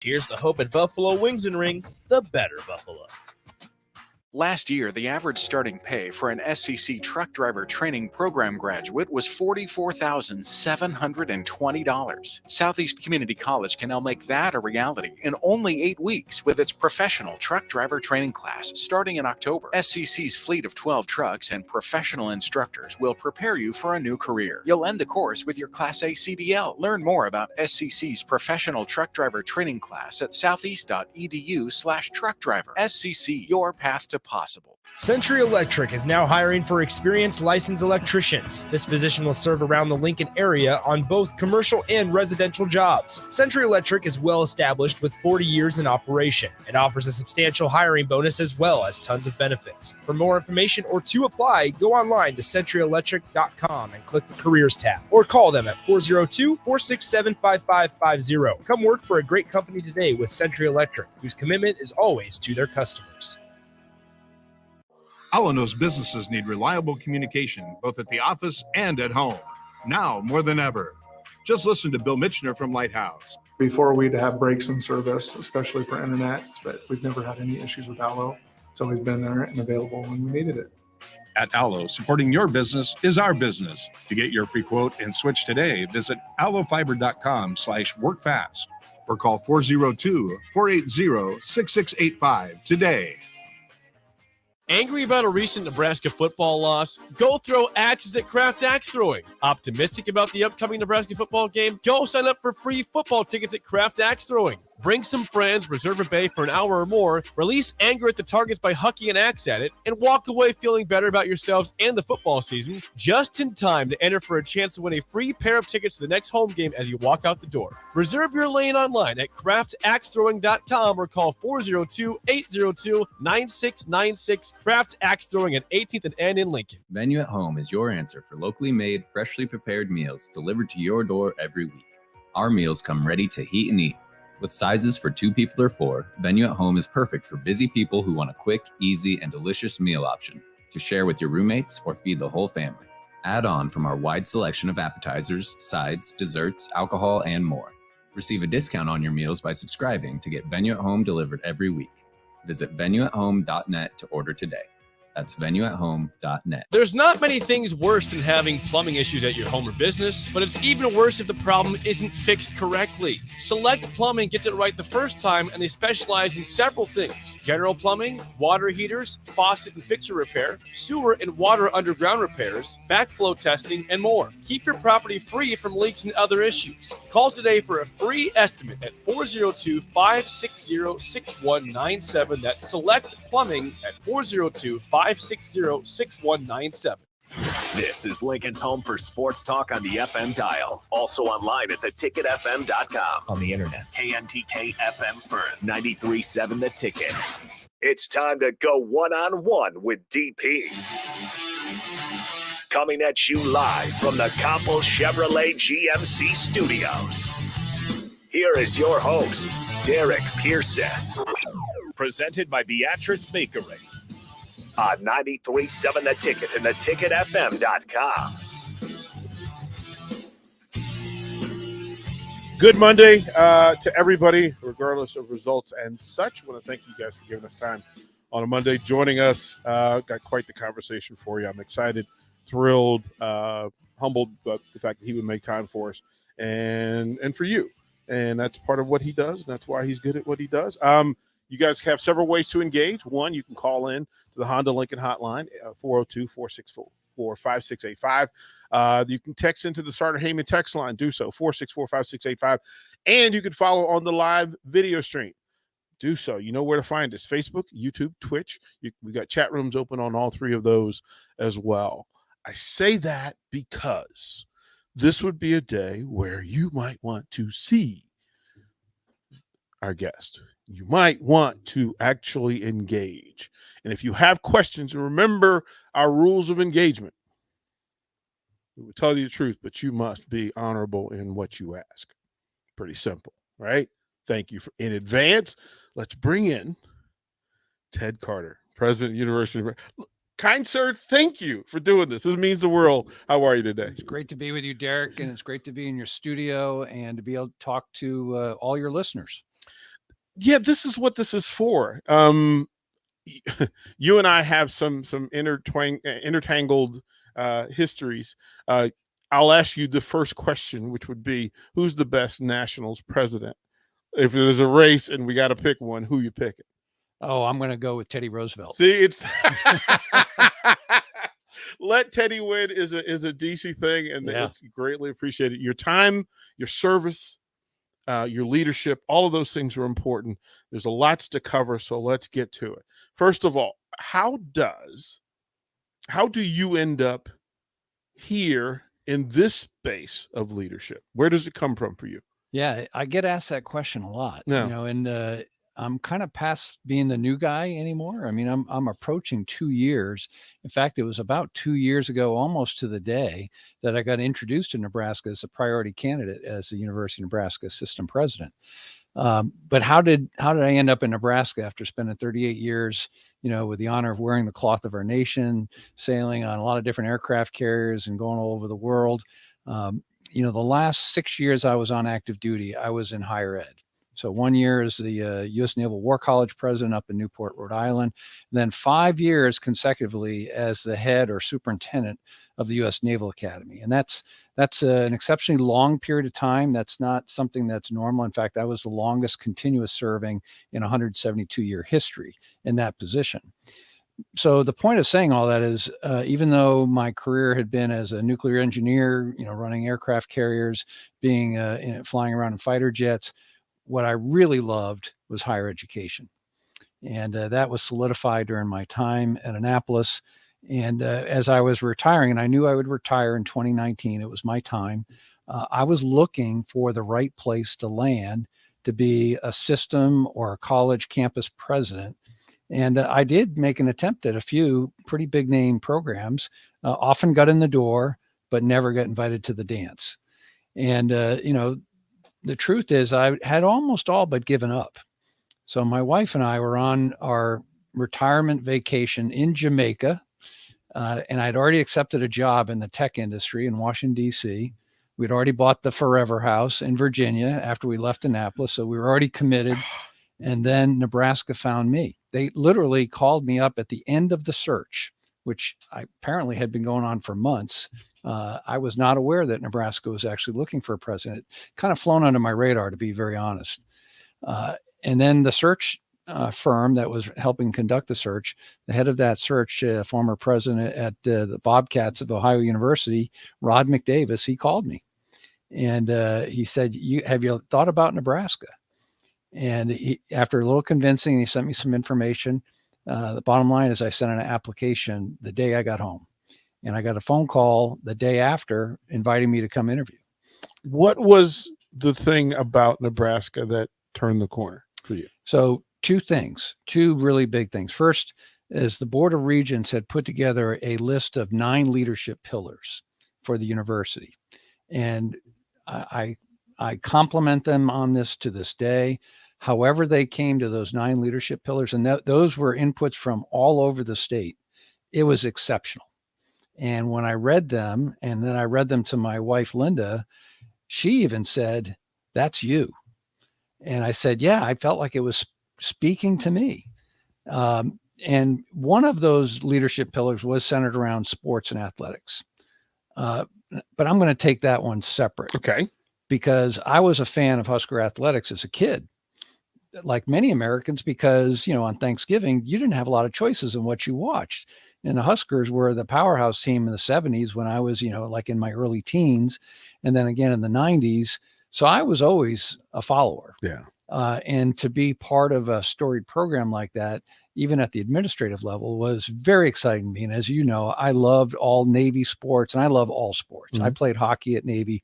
Here's the hope at Buffalo Wings and Rings, the better Buffalo. Last year, the average starting pay for an SCC truck driver training program graduate was $44,720. Southeast Community College can now make that a reality in only 8 weeks with its professional truck driver training class starting in October. SCC's fleet of 12 trucks and professional instructors will prepare you for a new career. You'll end the course with your Class A CDL. Learn more about SCC's professional truck driver training class at southeast.edu/truckdriver. SCC, your path to possible. Century Electric is now hiring for experienced licensed electricians. This position will serve around the Lincoln area on both commercial and residential jobs. Century Electric is well established with 40 years in operation. It offers a substantial hiring bonus as well as tons of benefits. For more information or to apply, go online to centuryelectric.com and click the Careers tab or call them at 402-467-5550. Come work for a great company today with Century Electric, whose commitment is always to their customers. Allo knows businesses need reliable communication, both at the office and at home. Now more than ever. Just listen to Bill Mitchner from Lighthouse. Before we'd have breaks in service, especially for internet, but we've never had any issues with Allo. It's always been there and available when we needed it. At Allo, supporting your business is our business. To get your free quote and switch today, visit allofiber.com/workfast or call 402-480-6685 today. Angry about a recent Nebraska football loss? Go throw axes at Kraft Axe Throwing. Optimistic about the upcoming Nebraska football game? Go sign up for free football tickets at Kraft Axe Throwing. Bring some friends, reserve a bay for an hour or more, release anger at the targets by hucking an axe at it, and walk away feeling better about yourselves and the football season just in time to enter for a chance to win a free pair of tickets to the next home game as you walk out the door. Reserve your lane online at craftaxethrowing.com or call 402-802-9696. Kraft Axe Throwing at 18th and N in Lincoln. Venue at Home is your answer for locally made, freshly prepared meals delivered to your door every week. Our meals come ready to heat and eat. With sizes for 2 people or 4, Venue at Home is perfect for busy people who want a quick, easy, and delicious meal option to share with your roommates or feed the whole family. Add on from our wide selection of appetizers, sides, desserts, alcohol, and more. Receive a discount on your meals by subscribing to get Venue at Home delivered every week. Visit venueathome.net to order today. That's venueathome.net. There's not many things worse than having plumbing issues at your home or business, but it's even worse if the problem isn't fixed correctly. Select Plumbing gets it right the first time, and they specialize in several things: general plumbing, water heaters, faucet and fixture repair, sewer and water underground repairs, backflow testing, and more. Keep your property free from leaks and other issues. Call today for a free estimate at 402-560-6197. That's Select Plumbing at 402-560-6197. This is Lincoln's home for sports talk on the FM dial. Also online at theticketfm.com. On the internet. KNTK FM Firth, 93.7 The Ticket. It's time to go one-on-one with DP. Coming at you live from the Coppel Chevrolet GMC studios. Here is your host, Derek Pearson. Presented by Beatrice Bakery. On 93.7 The Ticket and theticketfm.com. Good Monday to everybody, regardless of results and such. I want to thank you guys for giving us time on a Monday, joining us. Got quite the conversation for you. I'm excited, thrilled, humbled about the fact that he would make time for us and for you. And that's part of what he does. And that's why he's good at what he does. You guys have several ways to engage. One, you can call in to the Honda Lincoln hotline, 402-464-5685. You can text into the Starter Heyman text line. Do so, 464-5685. And you can follow on the live video stream. Do so. You know where to find us: Facebook, YouTube, Twitch. We got chat rooms open on all 3 of those as well. I say that because this would be a day where you might want to see our guest. You might want to actually engage. And if you have questions, remember our rules of engagement. We will tell you the truth, but you must be honorable in what you ask. Pretty simple, right? Thank you in advance. Let's bring in Ted Carter, President of University of Kind sir, thank you for doing this. This means the world. How are you today? It's great to be with you, Derek, and it's great to be in your studio and to be able to talk to all your listeners. yeah, this is what this is for. You and I have some intertangled histories. I'll ask you the first question, which would be, who's the best Nationals president? If there's a race and we got to pick one, who you picking? Oh, I'm going to go with Teddy Roosevelt. See, it's let Teddy win is a DC thing, and it's greatly appreciated. Your time, your service, your leadership, all of those things are important. There's a lot to cover, so let's get to it. First of all, how do you end up here in this space of leadership? Where does it come from for you? Yeah, I get asked that question a lot. No. And I'm kind of past being the new guy anymore. I mean, I'm approaching 2 years. In fact, it was about 2 years ago, almost to the day, that I got introduced to Nebraska as a priority candidate as the University of Nebraska assistant president. But how did I end up in Nebraska after spending 38 years, with the honor of wearing the cloth of our nation, sailing on a lot of different aircraft carriers and going all over the world? The last 6 years I was on active duty, I was in higher ed. So 1 year as the U.S. Naval War College president up in Newport, Rhode Island, and then 5 years consecutively as the head or superintendent of the U.S. Naval Academy. And that's an exceptionally long period of time. That's not something that's normal. In fact, I was the longest continuous serving in 172-year history in that position. So the point of saying all that is, even though my career had been as a nuclear engineer, running aircraft carriers, being flying around in fighter jets, what I really loved was higher education. And that was solidified during my time at Annapolis. And as I was retiring, and I knew I would retire in 2019, it was my time, I was looking for the right place to land to be a system or a college campus president. And I did make an attempt at a few pretty big name programs, often got in the door, but never got invited to the dance. And, the truth is I had almost all but given up. So my wife and I were on our retirement vacation in Jamaica, and I'd already accepted a job in the tech industry in Washington, D.C. We'd already bought the Forever House in Virginia after we left Annapolis, so we were already committed. And then Nebraska found me. They literally called me up at the end of the search, which apparently had been going on for months. I was not aware that Nebraska was actually looking for a president. Kind of flown under my radar, to be very honest. And then the search firm that was helping conduct the search, the head of that search, former president at the Bobcats of Ohio University, Rod McDavis, he called me. And he said, have you thought about Nebraska? And after a little convincing, he sent me some information. The bottom line is I sent an application the day I got home. And I got a phone call the day after inviting me to come interview. What was the thing about Nebraska that turned the corner for you? So two really big things. First, is the Board of Regents had put together a list of 9 leadership pillars for the university. And I compliment them on this to this day. However they came to those 9 leadership pillars, and those were inputs from all over the state, it was exceptional. And when I read them, and then I read them to my wife, Linda, she even said, that's you. And I said, yeah, I felt like it was speaking to me. And one of those leadership pillars was centered around sports and athletics. But I'm going to take that one separate. Okay. Because I was a fan of Husker athletics as a kid, like many Americans, because, on Thanksgiving, you didn't have a lot of choices in what you watched. And the Huskers were the powerhouse team in the 70s when I was, like in my early teens, and then again in the 90s. So I was always a follower. Yeah. And to be part of a storied program like that, even at the administrative level, was very exciting to me. And as you know, I loved all Navy sports, and I love all sports. Mm-hmm. I played hockey at Navy.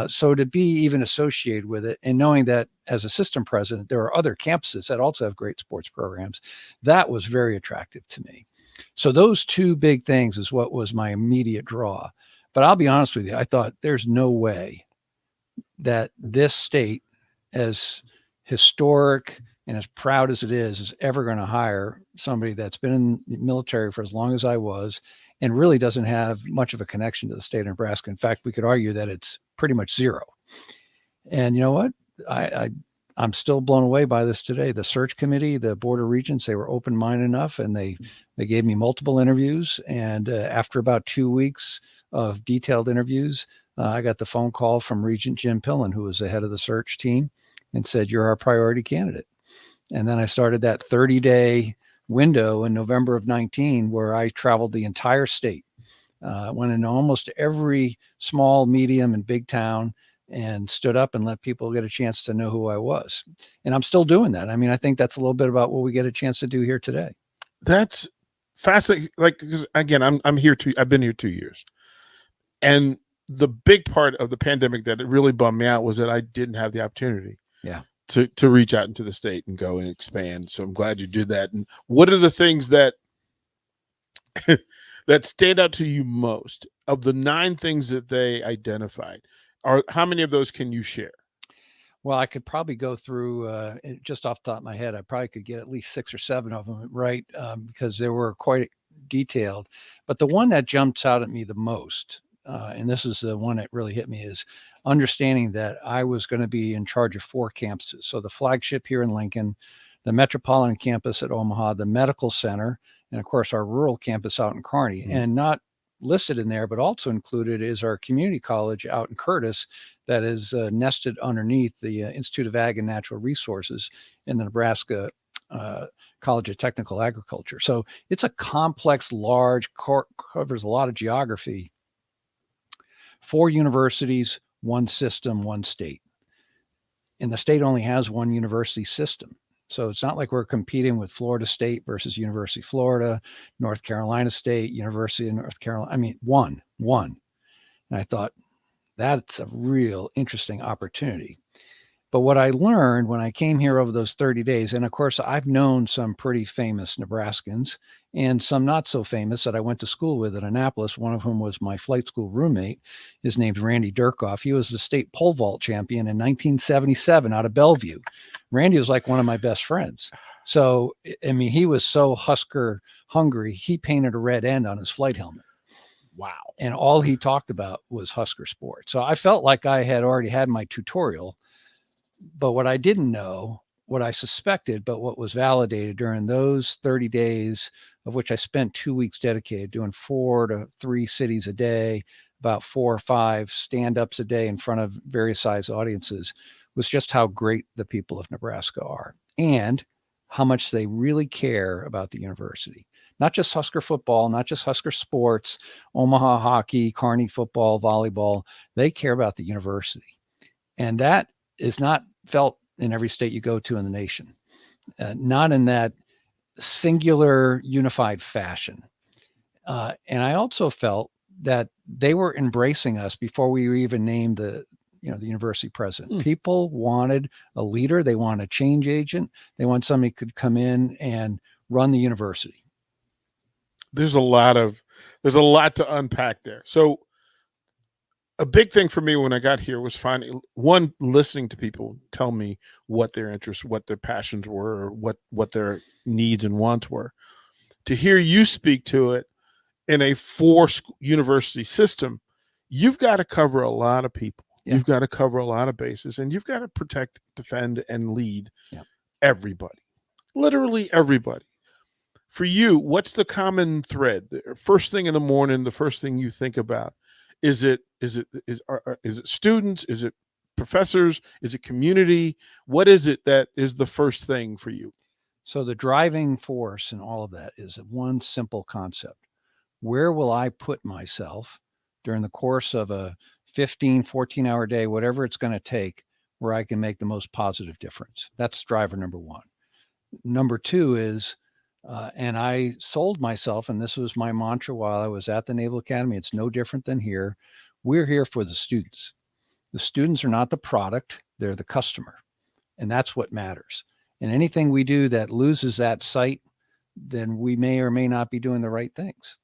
So to be even associated with it, and knowing that as assistant president, there are other campuses that also have great sports programs, that was very attractive to me. So those two big things is what was my immediate draw. But I'll be honest with you, I thought there's no way that this state, as historic and as proud as it is ever going to hire somebody that's been in the military for as long as I was, and really doesn't have much of a connection to the state of Nebraska. In fact, we could argue that it's pretty much zero. And you know what? I I'm still blown away by this today. The search committee, the Board of Regents, they were open-minded enough, and they gave me multiple interviews. And after about 2 weeks of detailed interviews, I got the phone call from Regent Jim Pillen, who was the head of the search team, and said, "You're our priority candidate." And then I started that 30-day window in November of 19, where I traveled the entire state, went into almost every small, medium, and big town, and stood up and let people get a chance to know who I was. And I'm still doing that. I mean, I think that's a little bit about what we get a chance to do here today. That's fascinating. Like, because again, I've been here 2 years. And the big part of the pandemic that it really bummed me out was that I didn't have the opportunity to reach out into the state and go and expand. So I'm glad you did that. And what are the things that that stand out to you most of the 9 things that they identified? How many of those can you share? Well, I could probably go through just off the top of my head. I probably could get at least 6 or 7 of them right, because they were quite detailed. But the one that jumps out at me the most, and this is the one that really hit me, is understanding that I was going to be in charge of 4 campuses. So the flagship here in Lincoln, the Metropolitan campus at Omaha, the medical center, and of course our rural campus out in Kearney. And not listed in there, but also included is our community college out in Curtis that is nested underneath the Institute of Ag and Natural Resources in the Nebraska College of Technical Agriculture. So it's a complex, large, covers a lot of geography. 4 universities, 1 system, 1 state. And the state only has 1 university system. So it's not like we're competing with Florida State versus University of Florida, North Carolina State, University of North Carolina. I mean, one. And I thought, that's a real interesting opportunity. But what I learned when I came here over those 30 days, and of course, I've known some pretty famous Nebraskans and some not so famous that I went to school with at Annapolis, one of whom was my flight school roommate. His name's Randy Durkoff. He was the state pole vault champion in 1977 out of Bellevue. Randy was like one of my best friends. So, I mean, he was so Husker hungry, he painted a red end on his flight helmet. Wow. And all he talked about was Husker sports. So I felt like I had already had my tutorial. But what I didn't know, what I suspected, but what was validated during those 30 days, of which I spent 2 weeks dedicated, doing 4 to 3 cities a day, about 4 or 5 stand-ups a day in front of various size audiences, was just how great the people of Nebraska are and how much they really care about the university. Not just Husker football, not just Husker sports, Omaha hockey, Kearney football, volleyball. They care about the university. And that is not felt in every state you go to in the nation, not in that singular unified fashion. And I also felt that they were embracing us before we were even named the university president. People wanted a leader. They want a change agent. They want somebody who could come in and run the university. There's a lot to unpack there. So a big thing for me when I got here was listening to people tell me what their interests, what their passions were, or what their needs and wants were. To hear you speak to it in a 4 university system, you've got to cover a lot of people. Yeah. You've got to cover a lot of bases, and you've got to protect, defend, and lead everybody, literally everybody. For you, what's the common thread? First thing in the morning, the first thing you think about, is it students? Is it professors? Is it community? What is it that is the first thing for you? So the driving force in all of that is one simple concept. Where will I put myself during the course of a 15, 14-hour day, whatever it's going to take, where I can make the most positive difference? That's driver number 1. Number 2 is, and I sold myself, and this was my mantra while I was at the Naval Academy. It's no different than here. We're here for the students. The students are not the product, they're the customer. And that's what matters. And anything we do that loses that sight, then we may or may not be doing the right things.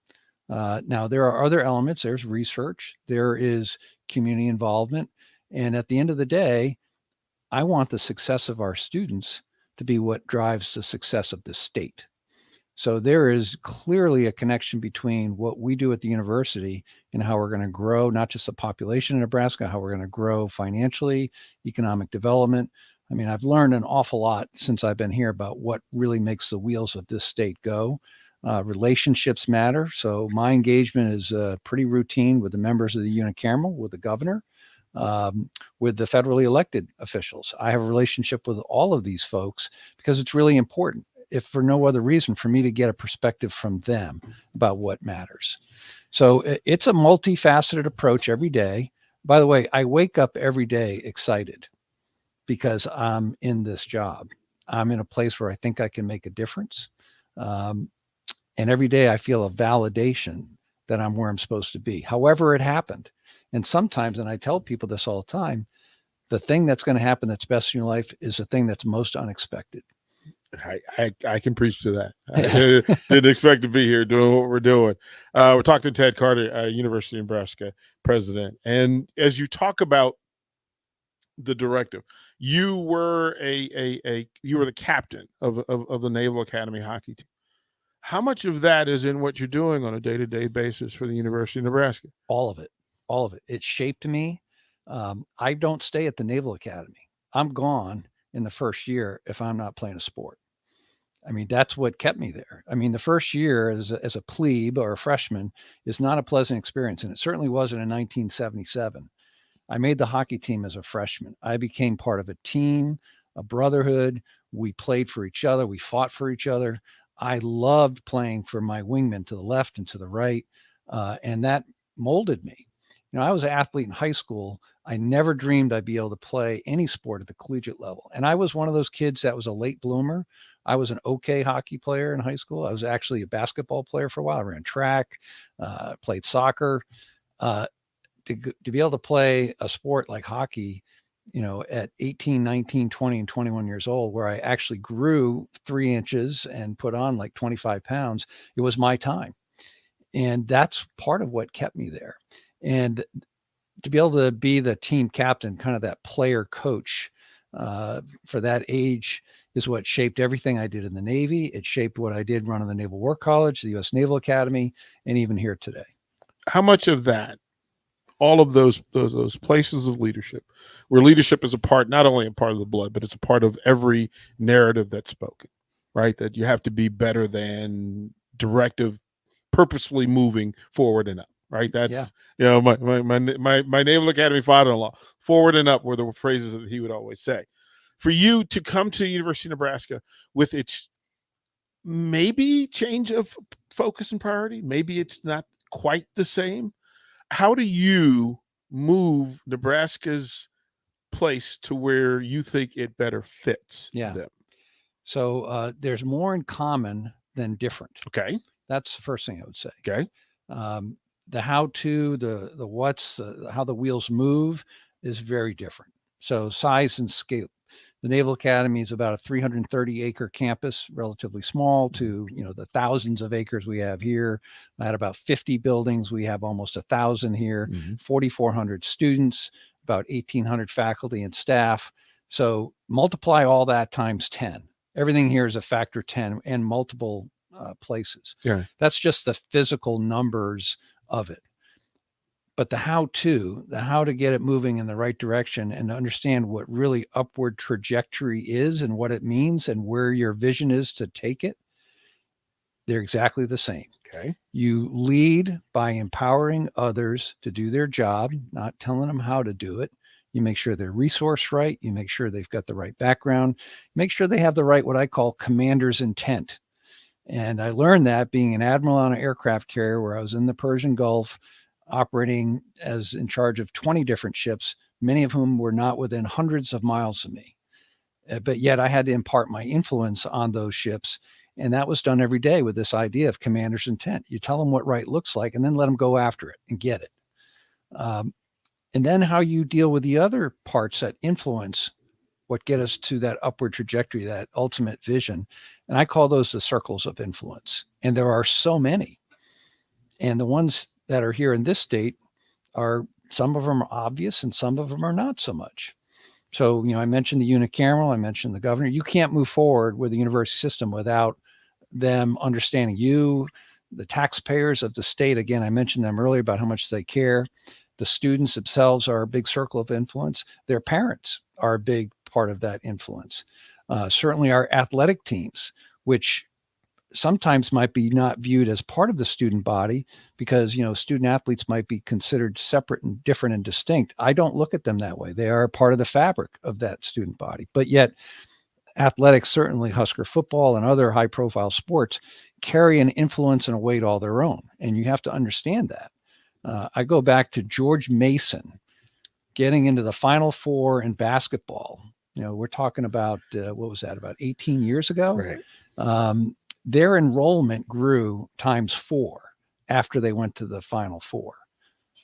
Now, there are other elements. There's research. There is community involvement. And at the end of the day, I want the success of our students to be what drives the success of the state. So there is clearly a connection between what we do at the university and how we're going to grow, not just the population in Nebraska, how we're going to grow financially, economic development, I mean, I've learned an awful lot since I've been here about what really makes the wheels of this state go. Relationships matter. So my engagement is pretty routine with the members of the unicameral, with the governor, with the federally elected officials. I have a relationship with all of these folks because it's really important, if for no other reason, for me to get a perspective from them about what matters. So it's a multifaceted approach every day. By the way, I wake up every day excited because I'm in this job. I'm in a place where I think I can make a difference. And every day I feel a validation that I'm where I'm supposed to be, however it happened. And sometimes, and I tell people this all the time, the thing that's going to happen that's best in your life is the thing that's most unexpected. I can preach to that. I didn't expect to be here doing what we're doing. We're talking to Ted Carter, University of Nebraska president. And as you talk about the directive, you were you were the captain of the Naval Academy hockey team. How much of that is in what you're doing on a day-to-day basis for the University of Nebraska? All of it. All of it. It shaped me. I don't stay at the Naval Academy. I'm gone in the first year if I'm not playing a sport. I mean, that's what kept me there. I mean, the first year as a plebe or a freshman is not a pleasant experience, and it certainly wasn't in 1977. I made the hockey team as a freshman. I became part of a team, a brotherhood. We played for each other. We fought for each other. I loved playing for my wingmen to the left and to the right, and that molded me. You know, I was an athlete in high school. I never dreamed I'd be able to play any sport at the collegiate level. And I was one of those kids that was a late bloomer. I was an okay hockey player in high school. I was actually a basketball player for a while. I ran track, played soccer. To be able to play a sport like hockey, you know, at 18, 19, 20, and 21 years old, where I actually grew 3 inches and put on like 25 pounds, it was my time. And that's part of what kept me there. And to be able to be the team captain, kind of that player coach for that age, is what shaped everything I did in the Navy. It shaped what I did running the Naval War College, the U.S. Naval Academy, and even here today. How much of that, all of those places of leadership, where leadership is a part, not only a part of the blood, but it's a part of every narrative that's spoken, right? That you have to be better than directive, purposefully moving forward and up. Right. That's, you know, my Naval Academy father-in-law, forward and up were the phrases that he would always say. For you to come to the University of Nebraska with its maybe change of focus and priority, maybe it's not quite the same. How do you move Nebraska's place to where you think it better fits them? So there's more in common than different. Okay. That's the first thing I would say. Okay. The how-to, the what's, how the wheels move is very different. So size and scale. The Naval Academy is about a 330-acre campus, relatively small to, you know, the thousands of acres we have here. I had about 50 buildings. We have almost 1,000 here, 4,400 students, about 1,800 faculty and staff. So multiply all that times 10. Everything here is a factor 10 and multiple places. Yeah. That's just the physical numbers of it. But the how to get it moving in the right direction and understand what really upward trajectory is and what it means and where your vision is to take it, they're exactly the same. Okay. You lead by empowering others to do their job, not telling them how to do it. You make sure they're resourced right. You make sure they've got the right background. Make sure they have the right, what I call commander's intent. And I learned that being an admiral on an aircraft carrier where I was in the Persian Gulf, operating as in charge of 20 different ships, many of whom were not within hundreds of miles of me. But yet I had to impart my influence on those ships. And that was done every day with this idea of commander's intent. You tell them what right looks like and then let them go after it and get it. And then how you deal with the other parts that influence what get us to that upward trajectory, that ultimate vision. And I call those the circles of influence. And there are so many. And the ones that are here in this state are, some of them are obvious and some of them are not so much. So, you know, I mentioned the unicameral, I mentioned the governor. You can't move forward with the university system without them understanding you, the taxpayers of the state. Again, I mentioned them earlier about how much they care. The students themselves are a big circle of influence. Their parents are a big part of that influence. Certainly our athletic teams, which sometimes might be not viewed as part of the student body because, student athletes might be considered separate and different and distinct. I don't look at them that way. They are part of the fabric of that student body. But yet athletics, certainly Husker football and other high profile sports, carry an influence and a weight all their own. And you have to understand that. I go back to George Mason getting into the Final Four in basketball. We're talking about, what was that, about 18 years ago? Right. Their enrollment grew times 4 after they went to the Final Four.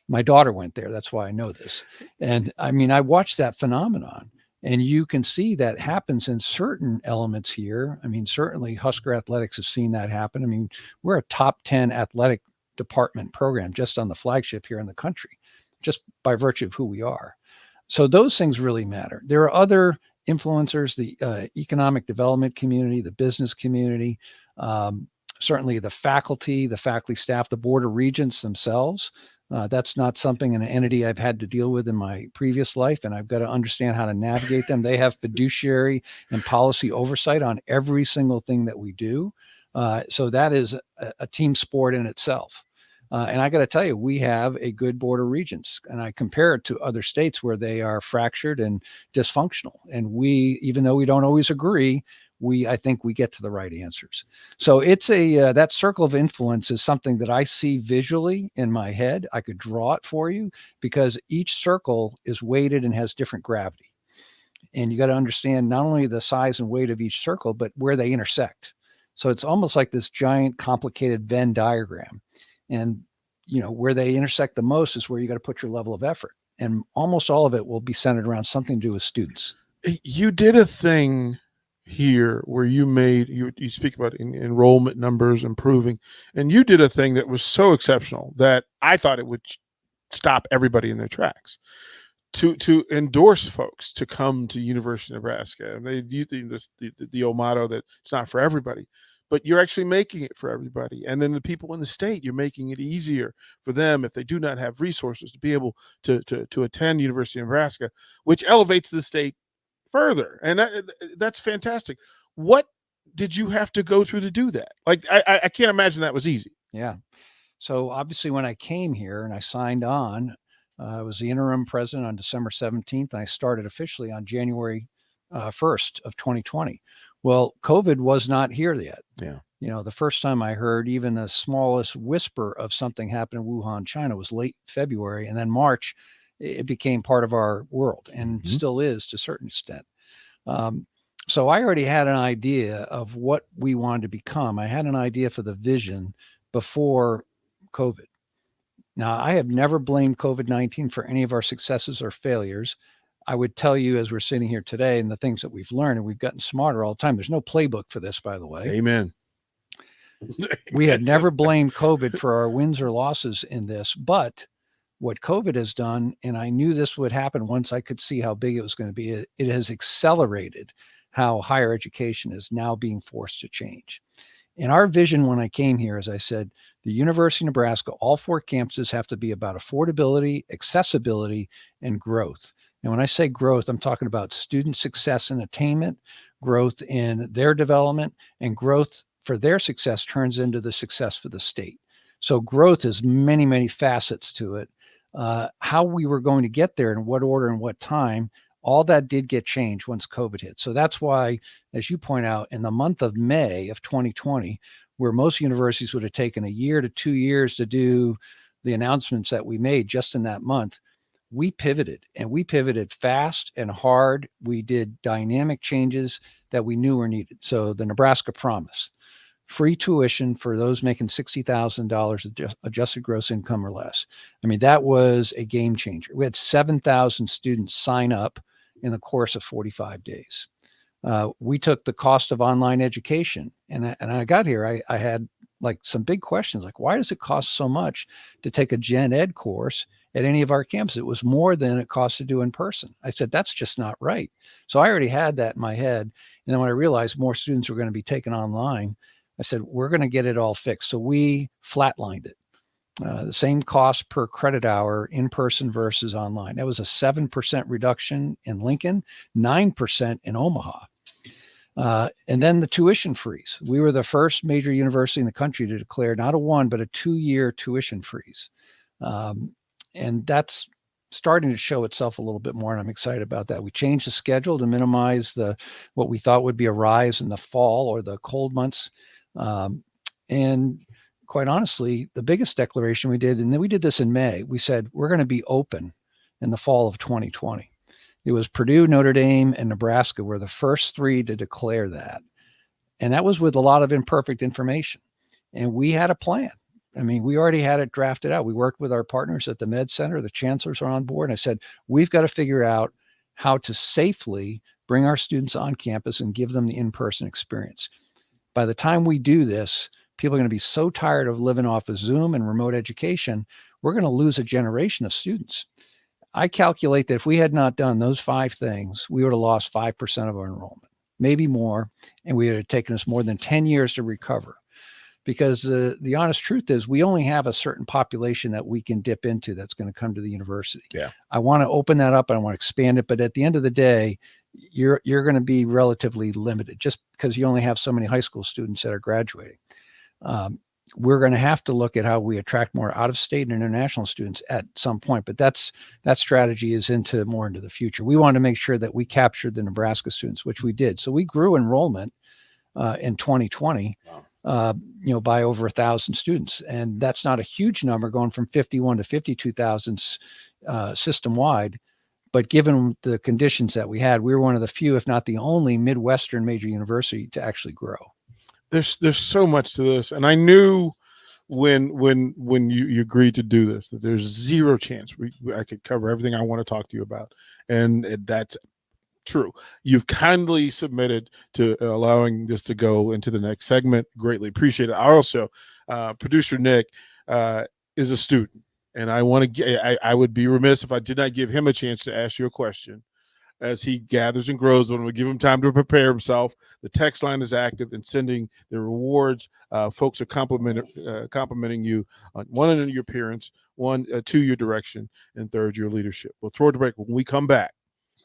My daughter went there. That's why I know this. And I mean, I watched that phenomenon, and you can see that happens in certain elements here. I mean, certainly Husker Athletics has seen that happen. I mean, we're a top 10 athletic department program just on the flagship here in the country, just by virtue of who we are. So those things really matter. There are other influencers, the economic development community, the business community, certainly the faculty staff, the board of regents themselves. That's not something, an entity I've had to deal with in my previous life, and I've got to understand how to navigate them. They have fiduciary and policy oversight on every single thing that we do. So that is a team sport in itself. And I got to tell you, we have a good board of regents, and I compare it to other states where they are fractured and dysfunctional. And we, even though we don't always agree, I think we get to the right answers. So it's that circle of influence is something that I see visually in my head. I could draw it for you because each circle is weighted and has different gravity. And you got to understand not only the size and weight of each circle, but where they intersect. So it's almost like this giant complicated Venn diagram. And, where they intersect the most is where you got to put your level of effort. And almost all of it will be centered around something to do with students. You did a thing here where you speak about enrollment numbers improving, and you did a thing that was so exceptional that I thought it would stop everybody in their tracks. To endorse folks to come to University of Nebraska. And they use the old motto that it's not for everybody, but you're actually making it for everybody. And then the people in the state, you're making it easier for them if they do not have resources to be able to attend University of Nebraska, which elevates the state further. And that's fantastic. What did you have to go through to do that? Like, I can't imagine that was easy. Yeah. So obviously when I came here and I signed on, I was the interim president on December 17th, and I started officially on January 1st of 2020. Well, COVID was not here yet. Yeah. The first time I heard even the smallest whisper of something happened in Wuhan, China was late February. And then March, it became part of our world and still is to a certain extent. So I already had an idea of what we wanted to become. I had an idea for the vision before COVID. Now, I have never blamed COVID-19 for any of our successes or failures. I would tell you, as we're sitting here today and the things that we've learned, and we've gotten smarter all the time. There's no playbook for this, by the way. Amen. We have never blamed COVID for our wins or losses in this, but what COVID has done, and I knew this would happen once I could see how big it was going to be, it has accelerated how higher education is now being forced to change. And our vision when I came here, as I said, the University of Nebraska, all 4 campuses have to be about affordability, accessibility, and growth. And when I say growth, I'm talking about student success and attainment, growth in their development, and growth for their success turns into the success for the state. So growth is many, many facets to it. How we were going to get there, in what order and what time, all that did get changed once COVID hit. So that's why, as you point out, in the month of May of 2020, where most universities would have taken a year to 2 years to do the announcements that we made just in that month, we pivoted, and we pivoted fast and hard. We did dynamic changes that we knew were needed. So the Nebraska Promise, free tuition for those making $60,000 adjusted gross income or less. I mean, that was a game changer. We had 7,000 students sign up in the course of 45 days. We took the cost of online education, and I got here, I had like some big questions, like, why does it cost so much to take a gen ed course at any of our campuses? It was more than it costs to do in person. I said, that's just not right. So I already had that in my head. And then when I realized more students were going to be taken online, I said, we're going to get it all fixed. So we flatlined it. The same cost per credit hour in person versus online. That was a 7% reduction in Lincoln, 9% in Omaha. And then the tuition freeze. We were the first major university in the country to declare not a 1, but a 2-year tuition freeze. And that's starting to show itself a little bit more, and I'm excited about that. We changed the schedule to minimize what we thought would be a rise in the fall or the cold months. And quite honestly, the biggest declaration we did, and then we did this in May, we said, we're going to be open in the fall of 2020. It was Purdue, Notre Dame, and Nebraska were the first 3 to declare that. And that was with a lot of imperfect information. And we had a plan. I mean, we already had it drafted out. We worked with our partners at the Med Center. The chancellors are on board. And I said, we've got to figure out how to safely bring our students on campus and give them the in-person experience. By the time we do this, people are going to be so tired of living off of Zoom and remote education, we're going to lose a generation of students. I calculate that if we had not done those 5 things, we would have lost 5% of our enrollment, maybe more, and we would have taken us more than 10 years to recover. Because the honest truth is we only have a certain population that we can dip into that's going to come to the university. Yeah. I want to open that up and I want to expand it. But at the end of the day, you're going to be relatively limited just because you only have so many high school students that are graduating. We're going to have to look at how we attract more out-of-state and international students at some point, but that strategy is more into the future. We want to make sure that we captured the Nebraska students, which we did. So we grew enrollment in 2020 by over 1,000 students, and that's not a huge number, going from 51 to 52,000 system-wide. But given the conditions that we had, we were one of the few, if not the only, Midwestern major university to actually grow. There's so much to this, and I knew when you agreed to do this that there's zero chance I could cover everything I want to talk to you about, and that's true. You've kindly submitted to allowing this to go into the next segment. Greatly appreciate it. I also, producer Nick is a student, and I would be remiss if I did not give him a chance to ask you a question. As he gathers and grows, when we give him time to prepare himself, the text line is active and sending the rewards. Folks are complimenting you on 1, your appearance, 2, your direction, and 3, your leadership. We'll throw it to break. When we come back,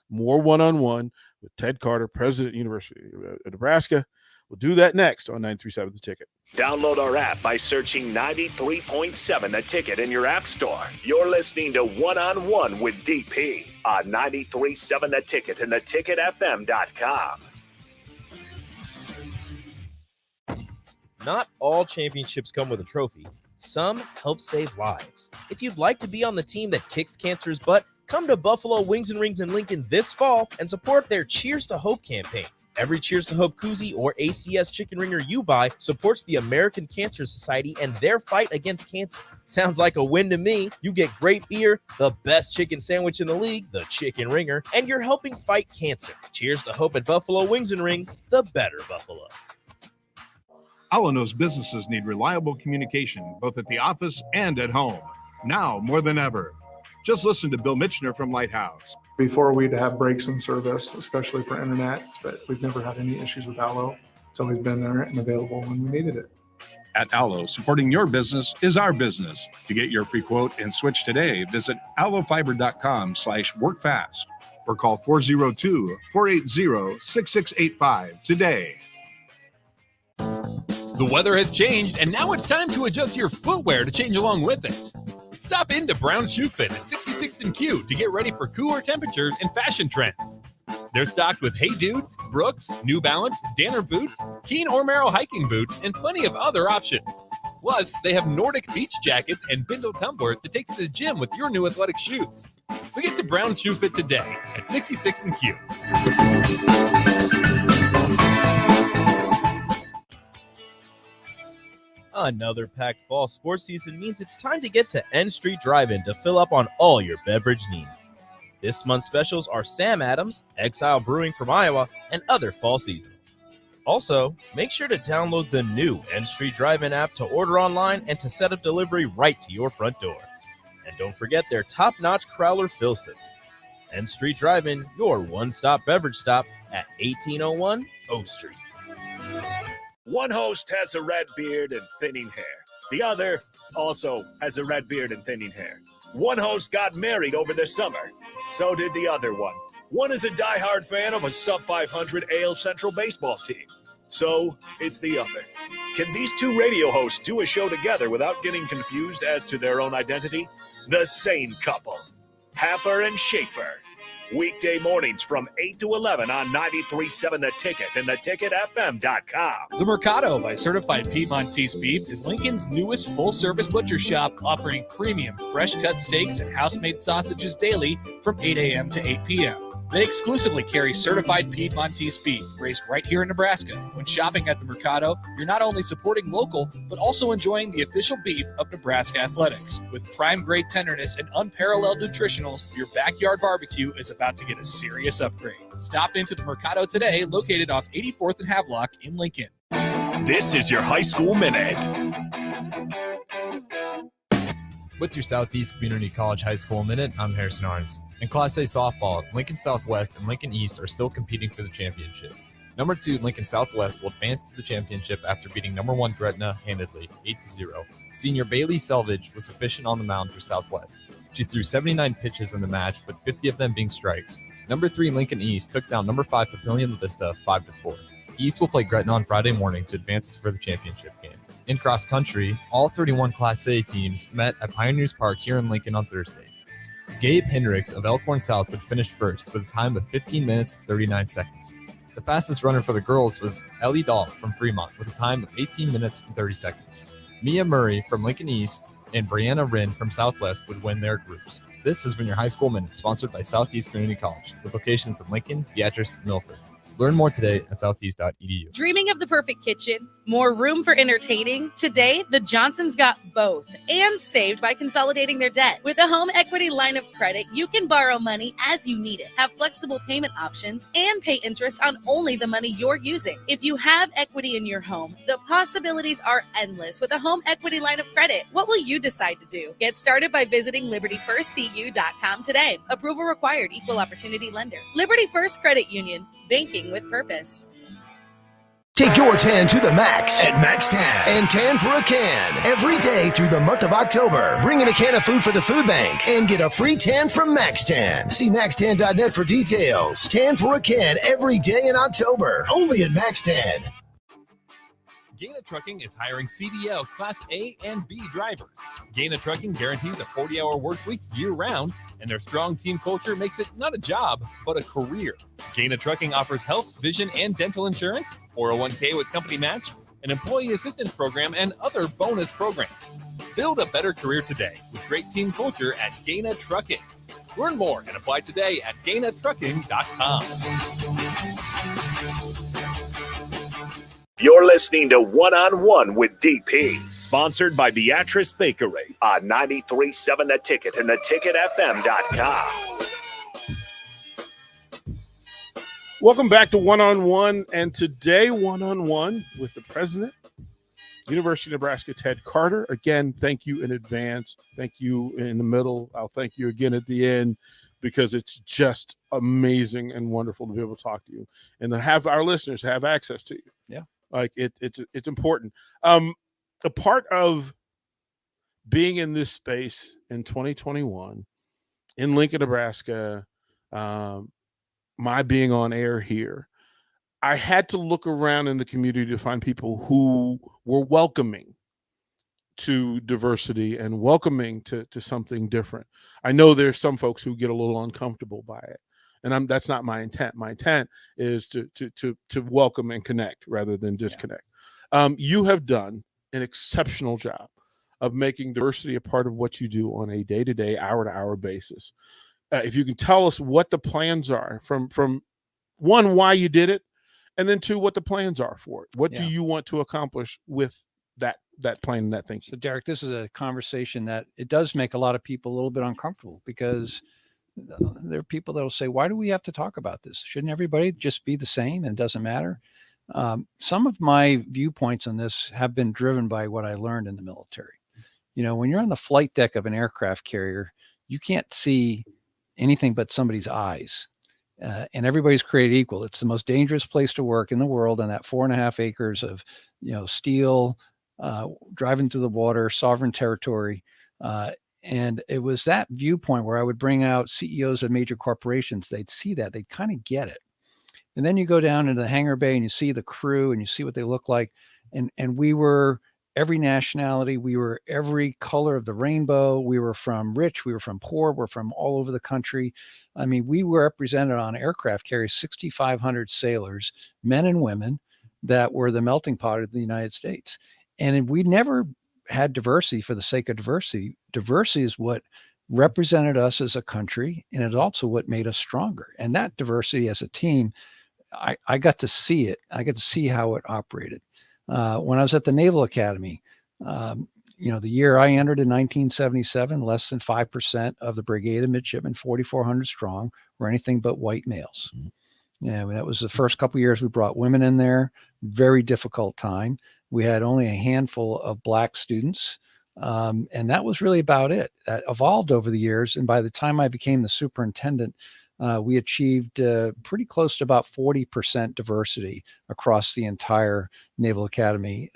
more one-on-one with Ted Carter, president, University of Nebraska. We'll do that next on 937 The Ticket. Download our app by searching 93.7 The Ticket in your app store. You're listening to One-on-One with DP on 93.7 The Ticket and theticketfm.com. Not all championships come with a trophy. Some help save lives. If you'd like to be on the team that kicks cancer's butt, come to Buffalo Wings and Rings in Lincoln this fall and support their Cheers to Hope campaign. Every Cheers to Hope koozie or ACS chicken ringer you buy supports the American Cancer Society and their fight against cancer. Sounds like a win to me. You get great beer, the best chicken sandwich in the league, the chicken ringer, and you're helping fight cancer. Cheers to Hope at Buffalo Wings and Rings, the better Buffalo. Allo knows businesses need reliable communication, both at the office and at home. Now more than ever. Just listen to Bill Mitchner from Lighthouse. Before we'd have breaks in service, especially for internet, but we've never had any issues with Allo. It's always been there and available when we needed it. At Allo, supporting your business is our business. To get your free quote and switch today, visit allofiber.com/workfast or call 402-480-6685 today. The weather has changed, and now it's time to adjust your footwear to change along with it. Stop into Brown's Shoe Fit at 66th and Q to get ready for cooler temperatures and fashion trends. They're stocked with Hey Dudes, Brooks, New Balance, Danner boots, Keen or Merrill hiking boots, and plenty of other options. Plus, they have Nordic beach jackets and Bindle tumblers to take to the gym with your new athletic shoes. So get to Brown's Shoe Fit today at 66th and Q. Another packed fall sports season means it's time to get to N Street Drive-In to fill up on all your beverage needs. This month's specials are Sam Adams, Exile Brewing from Iowa, and other fall seasons. Also, make sure to download the new N Street Drive-In app to order online and to set up delivery right to your front door. And don't forget their top-notch Crowler fill system. N Street Drive-In, your one-stop beverage stop at 1801 O Street. One host has a red beard and thinning hair. The other also has a red beard and thinning hair. One host got married over the summer. So did the other one. One is a diehard fan of a sub-500 AL Central baseball team. So is the other. Can these two radio hosts do a show together without getting confused as to their own identity? The same couple. Happer and Schaefer. Weekday mornings from 8 to 11 on 93.7 The Ticket and theticketfm.com. The Mercado by Certified Piedmontese Beef is Lincoln's newest full-service butcher shop, offering premium fresh-cut steaks and house-made sausages daily from 8 a.m. to 8 p.m. They exclusively carry certified Piedmontese beef raised right here in Nebraska. When shopping at the Mercado, you're not only supporting local, but also enjoying the official beef of Nebraska athletics. With prime-grade tenderness and unparalleled nutritionals, your backyard barbecue is about to get a serious upgrade. Stop into the Mercado today, located off 84th and Havelock in Lincoln. This is your High School Minute. With your Southeast Community College High School Minute, I'm Harrison Arns. In Class A softball, Lincoln Southwest and Lincoln East are still competing for the championship. Number 2, Lincoln Southwest will advance to the championship after beating number 1 Gretna handedly, 8-0. Senior Bailey Selvage was efficient on the mound for Southwest. She threw 79 pitches in the match, with 50 of them being strikes. Number 3, Lincoln East took down number 5 Papillion Vista 5-4. East will play Gretna on Friday morning to advance for the championship game. In cross country, all 31 Class A teams met at Pioneers Park here in Lincoln on Thursday. Gabe Hendricks of Elkhorn South would finish first with a time of 15 minutes, 39 seconds. The fastest runner for the girls was Ellie Dahl from Fremont with a time of 18 minutes and 30 seconds. Mia Murray from Lincoln East and Brianna Wren from Southwest would win their groups. This has been your High School Minute, sponsored by Southeast Community College, with locations in Lincoln, Beatrice, and Milford. Learn more today at southeast.edu. Dreaming of the perfect kitchen? More room for entertaining? Today, the Johnsons got both and saved by consolidating their debt. With a home equity line of credit, you can borrow money as you need it, have flexible payment options, and pay interest on only the money you're using. If you have equity in your home, the possibilities are endless with a home equity line of credit. What will you decide to do? Get started by visiting libertyfirstcu.com today. Approval required. Equal opportunity lender. Liberty First Credit Union. Banking with purpose. Take your tan to the max at Max Tan and tan for a can every day through the month of October. Bring in a can of food for the food bank and get a free tan from Max Tan. See maxtan.net for details. Tan for a can every day in October. Only at Max Tan. Gaina Trucking is hiring CDL Class A and B drivers. Gaina Trucking guarantees a 40-hour work week year-round, and their strong team culture makes it not a job, but a career. Gaina Trucking offers health, vision, and dental insurance, 401k with company match, an employee assistance program, and other bonus programs. Build a better career today with great team culture at Gaina Trucking. Learn more and apply today at GainaTrucking.com. You're listening to One-on-One with DP, sponsored by Beatrice Bakery on 93.7 The Ticket and theticketfm.com. Welcome back to One-on-One, and today One-on-One with the president, University of Nebraska, Ted Carter. Again, thank you in advance. Thank you in the middle. I'll thank you again at the end, because it's just amazing and wonderful to be able to talk to you and to have our listeners have access to you. Yeah. Like it's important. A part of being in this space in 2021 in Lincoln, Nebraska, my being on air here, I had to look around in the community to find people who were welcoming to diversity and welcoming to something different. I know there's some folks who get a little uncomfortable by it. And that's not my intent. My intent is to welcome and connect rather than disconnect. Yeah. You have done an exceptional job of making diversity a part of what you do on a day-to-day, hour-to-hour basis. If you can tell us what the plans are from one, why you did it, and then two, what the plans are for it. What do you want to accomplish with that plan and that thing? So, Derek, this is a conversation that it does make a lot of people a little bit uncomfortable, because there are people that will say, why do we have to talk about this? Shouldn't everybody just be the same and it doesn't matter? Some of my viewpoints on this have been driven by what I learned in the military. You know, when you're on the flight deck of an aircraft carrier, you can't see anything but somebody's eyes. and everybody's created equal. It's the most dangerous place to work in the world, and that 4.5 acres of steel, driving through the water, sovereign territory. And it was that viewpoint where I would bring out CEOs of major corporations. They'd see that, they'd kind of get it. And then you go down into the hangar bay and you see the crew and you see what they look like. And we were every nationality, we were every color of the rainbow. We were from rich, we were from poor, we're from all over the country. I mean, we were represented on aircraft carriers, 6,500 sailors, men and women, that were the melting pot of the United States. And we never had diversity for the sake of diversity. Diversity is what represented us as a country, and it's also what made us stronger. And that diversity as a team, I got to see it. I got to see how it operated. When I was at the Naval Academy, the year I entered in 1977, less than 5% of the brigade of midshipmen, 4,400 strong, were anything but white males. Yeah, that was the first couple of years we brought women in there. Very difficult time. We had only a handful of Black students, and that was really about it. That evolved over the years, and by the time I became the superintendent, we achieved pretty close to about 40% diversity across the entire Naval Academy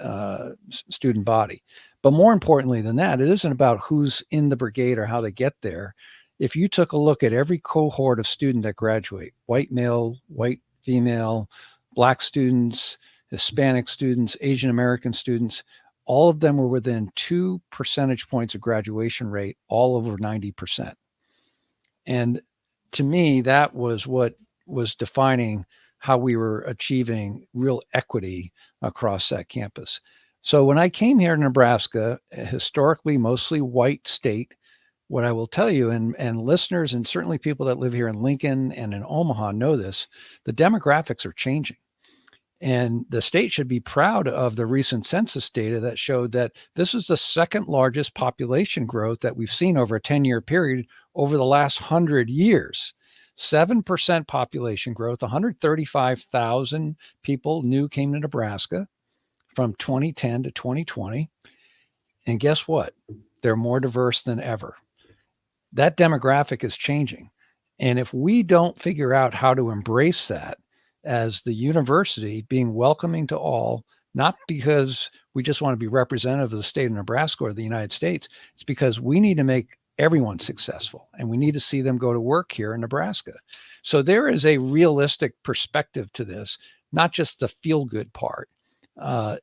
student body. But more importantly than that, it isn't about who's in the brigade or how they get there. If you took a look at every cohort of student that graduate, white male, white female, Black students, Hispanic students, Asian American students, all of them were within 2 percentage points of graduation rate, all over 90%. And to me, that was what was defining how we were achieving real equity across that campus. So when I came here to Nebraska, a historically mostly white state, what I will tell you, and listeners and certainly people that live here in Lincoln and in Omaha know this, the demographics are changing. And the state should be proud of the recent census data that showed that this was the second largest population growth that we've seen over a 10-year period over the last 100 years. 7% population growth, 135,000 people new came to Nebraska from 2010 to 2020. And guess what? They're more diverse than ever. That demographic is changing. And if we don't figure out how to embrace that as the university, being welcoming to all, not because we just want to be representative of the state of Nebraska or the United States, it's because we need to make everyone successful and we need to see them go to work here in Nebraska. So there is a realistic perspective to this, not just the feel-good part. And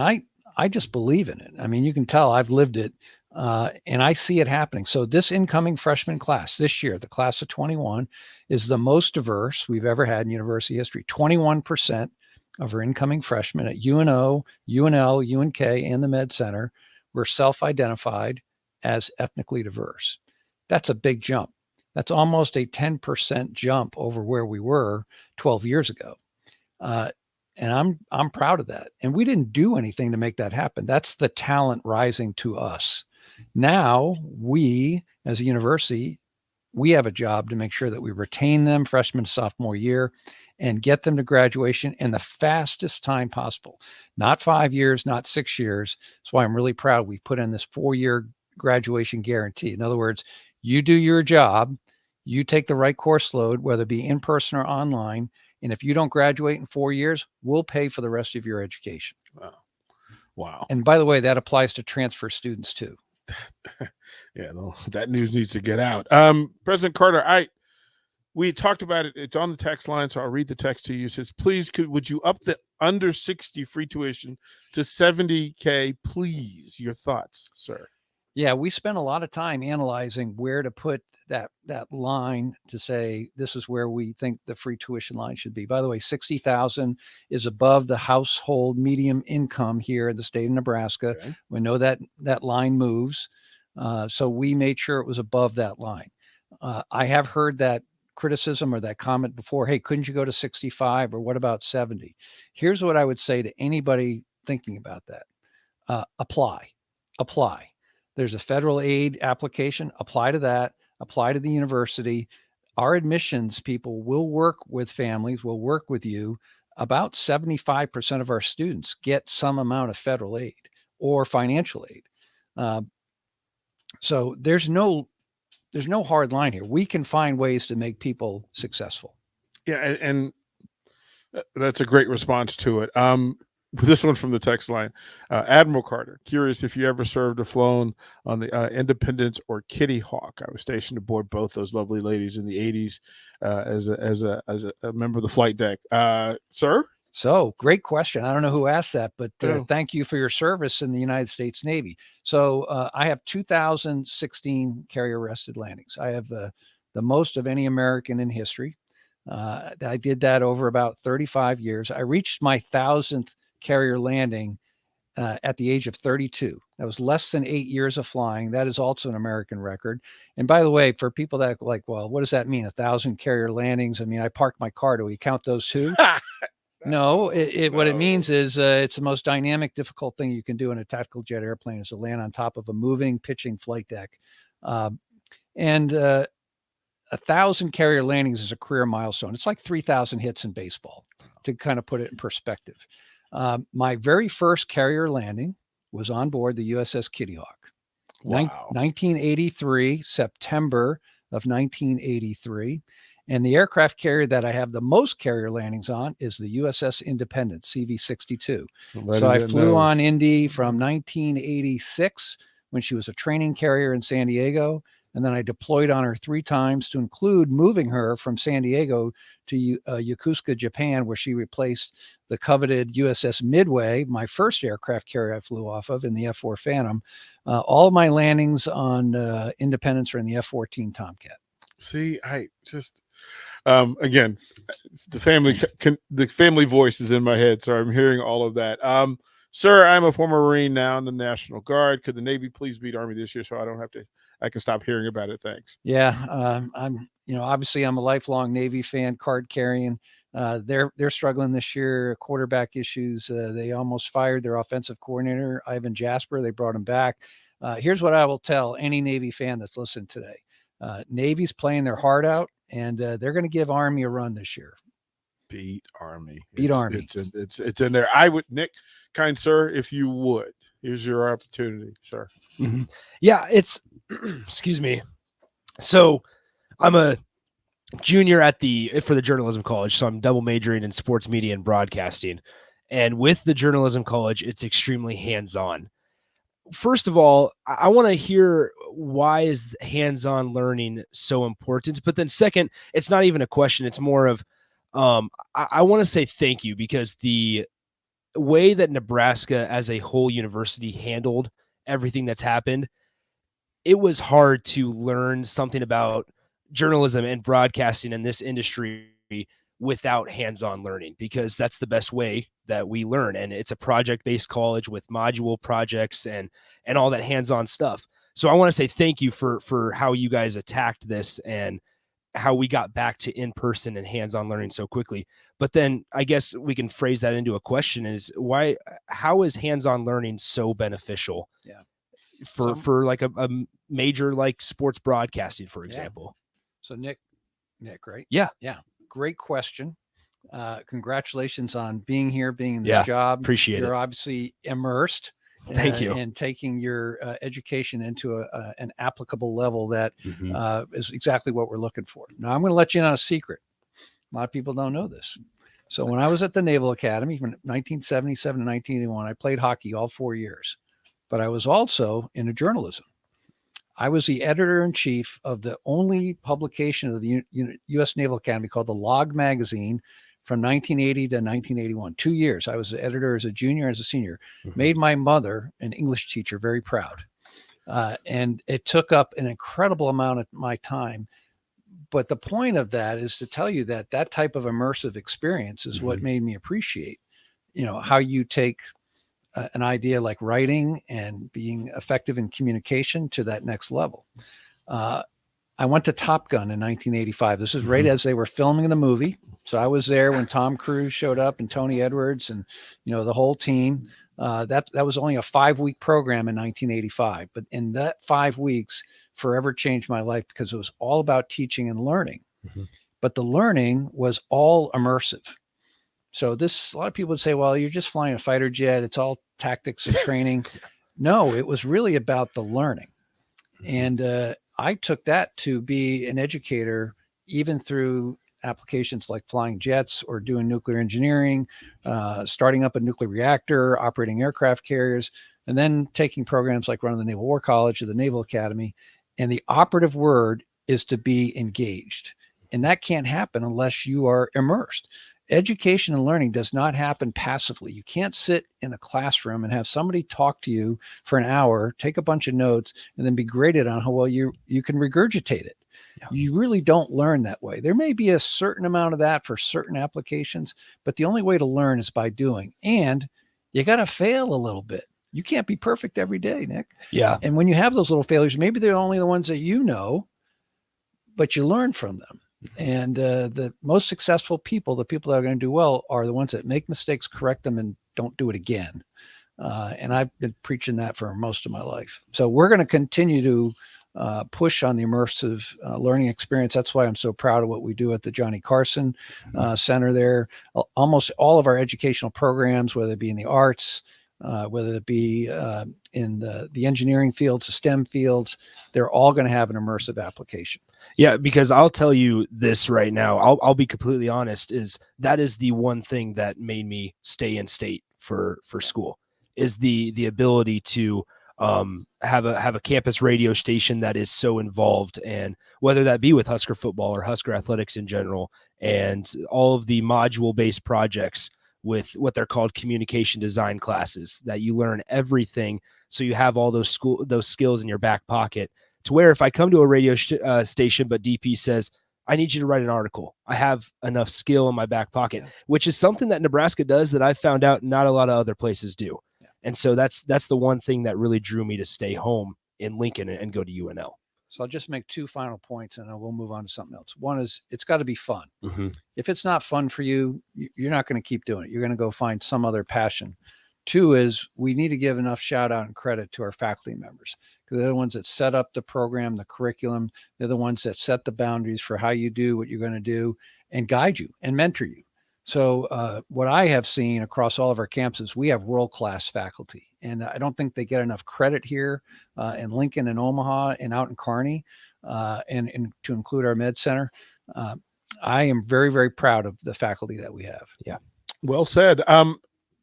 I just believe in it. I mean, you can tell I've lived it. And I see it happening. So this incoming freshman class this year, the class of 21, is the most diverse we've ever had in university history. 21% of our incoming freshmen at UNO, UNL, UNK, and the Med Center were self-identified as ethnically diverse. That's a big jump. That's almost a 10% jump over where we were 12 years ago. And I'm proud of that. And we didn't do anything to make that happen. That's the talent rising to us. Now we, as a university, we have a job to make sure that we retain them freshman, sophomore year and get them to graduation in the fastest time possible. Not 5 years, not 6 years. That's why I'm really proud we put in this 4-year graduation guarantee. In other words, you do your job, you take the right course load, whether it be in person or online. And if you don't graduate in 4 years, we'll pay for the rest of your education. Wow. And by the way, that applies to transfer students too. Yeah, no, that news needs to get out. President Carter, we talked about it. It's on the text line, so I'll read the text to you. It says, please, would you up the under 60 free tuition to $70K, please? Your thoughts, sir? Yeah, we spent a lot of time analyzing where to put that line to say this is where we think the free tuition line should be. By the way, 60,000 is above the household medium income here in the state of Nebraska. Okay. We know that line moves. So we made sure it was above that line. I have heard that criticism or that comment before, hey, couldn't you go to 65 or what about 70? Here's what I would say to anybody thinking about that. Apply. There's a federal aid application, apply to that, apply to the university. Our admissions people will work with families, will work with you. About 75% of our students get some amount of federal aid or financial aid. So there's no hard line here. We can find ways to make people successful. Yeah, and that's a great response to it. This one from the text line, Admiral Carter. Curious if you ever served or flown on the Independence or Kitty Hawk. I was stationed aboard both those lovely ladies in the '80s as a member of the flight deck. Sir. So great question. I don't know who asked that, but Yeah. thank you for your service in the United States Navy. So I have 2,016 carrier arrested landings. I have the most of any American in history. I did that over about 35 years. I reached my 1,000th carrier landing at the age of 32. That was less than 8 years of flying. That is also an American record. And by the way, for people that like, well, what does that mean? 1,000 carrier landings? I mean, I parked my car. Do we count those too? No, what it means is it's the most dynamic, difficult thing you can do in a tactical jet airplane is to land on top of a moving, pitching flight deck. And 1,000 carrier landings is a career milestone. It's like 3,000 hits in baseball, to kind of put it in perspective. My very first carrier landing was on board the USS Kitty Hawk. Wow. 1983, September of 1983. And the aircraft carrier that I have the most carrier landings on is the USS Independence, CV-62. So I flew on Indy from 1986 when she was a training carrier in San Diego. And then I deployed on her 3 times to include moving her from San Diego to Yokosuka, Japan, where she replaced the coveted USS Midway, my first aircraft carrier I flew off of in the F-4 Phantom. All of my landings on Independence are in the F-14 Tomcat. See, I just again, the family voice is in my head, so I'm hearing all of that. Sir, I'm a former Marine now in the National Guard. Could the Navy please beat Army this year so I can stop hearing about it? Thanks. Yeah, I'm obviously I'm a lifelong Navy fan, card carrying. They're struggling this year, quarterback issues. They almost fired their offensive coordinator, Ivan Jasper. They brought him back. Here's what I will tell any Navy fan that's listening today. Navy's playing their heart out, and they're going to give Army a run this year. Beat Army. Army. It's in there. I would, Nick, kind sir, if you would. Here's your opportunity, sir. Mm-hmm. Yeah, it's excuse me. So I'm a junior for the journalism college. So I'm double majoring in sports media and broadcasting. And with the journalism college, it's extremely hands-on. First of all, I want to hear why is hands-on learning so important. But then second, it's not even a question. It's more of I want to say thank you, because the way that Nebraska as a whole university handled everything that's happened, it was hard to learn something about journalism and broadcasting in this industry without hands-on learning, because that's the best way that we learn. And it's a project-based college with module projects and all that hands-on stuff. So I want to say thank you for how you guys attacked this and how we got back to in-person and hands-on learning so quickly. But then I guess we can phrase that into a question is how is hands-on learning so beneficial? Yeah. For like a major like sports broadcasting, for example. So Nick, right? Yeah. Yeah. Great question. Congratulations on being here, being in this job. Appreciate it. You're obviously immersed. Thank you. And taking your education into an applicable level that is exactly what we're looking for. Now, I'm going to let you in on a secret. A lot of people don't know this. So when I was at the Naval Academy from 1977 to 1981, I played hockey all 4 years, but I was also into journalism. I was the editor-in-chief of the only publication of the U.S. Naval Academy called the Log Magazine from 1980 to 1981. 2 years. I was the editor as a junior, as a senior. Made my mother, an English teacher, very proud. And it took up an incredible amount of my time. But the point of that is to tell you that that type of immersive experience is what made me appreciate, how you take an idea like writing and being effective in communication to that next level. I went to Top Gun in 1985. This is right as they were filming the movie. So I was there when Tom Cruise showed up and Tony Edwards and, the whole team. That was only a 5-week program in 1985. But in that 5 weeks forever changed my life, because it was all about teaching and learning. But the learning was all immersive. So a lot of people would say, well, you're just flying a fighter jet. It's all tactics and training. No, it was really about the learning. And I took that to be an educator, even through applications like flying jets or doing nuclear engineering, starting up a nuclear reactor, operating aircraft carriers, and then taking programs like running the Naval War College or the Naval Academy. And the operative word is to be engaged. And that can't happen unless you are immersed. Education and learning does not happen passively. You can't sit in a classroom and have somebody talk to you for an hour, take a bunch of notes, and then be graded on how well you can regurgitate it. Yeah. You really don't learn that way. There may be a certain amount of that for certain applications, but the only way to learn is by doing. And you got to fail a little bit. You can't be perfect every day, Nick. Yeah. And when you have those little failures, maybe they're only the ones that you know, but you learn from them. And the most successful people, the people that are going to do well, are the ones that make mistakes, correct them, and don't do it again. And I've been preaching that for most of my life. So we're going to continue to push on the immersive learning experience. That's why I'm so proud of what we do at the Johnny Carson Center there. Almost all of our educational programs, whether it be in the arts, whether it be in the engineering fields, the STEM fields, they're all going to have an immersive application. Yeah, because I'll tell you this right now. I'll be completely honest. That is the one thing that made me stay in state for school, is the ability to have a campus radio station that is so involved, and whether that be with Husker football or Husker athletics in general, and all of the module based projects with what they're called communication design classes, that you learn everything. So you have all those skills in your back pocket, to where if I come to a radio station, but DP says, I need you to write an article, I have enough skill in my back pocket, which is something that Nebraska does that I've found out not a lot of other places do. Yeah. And so that's the one thing that really drew me to stay home in Lincoln and go to UNL. So I'll just make two final points and then we'll move on to something else. One is, it's got to be fun. Mm-hmm. If it's not fun for you, you're not going to keep doing it. You're going to go find some other passion. Two is, we need to give enough shout out and credit to our faculty members, because they're the ones that set up the program, the curriculum. They're the ones that set the boundaries for how you do what you're going to do and guide you and mentor you. So what I have seen across all of our campuses, we have world-class faculty, and I don't think they get enough credit here in Lincoln and Omaha and out in Kearney, and to include our med center. I am very, very proud of the faculty that we have. Yeah. Well said.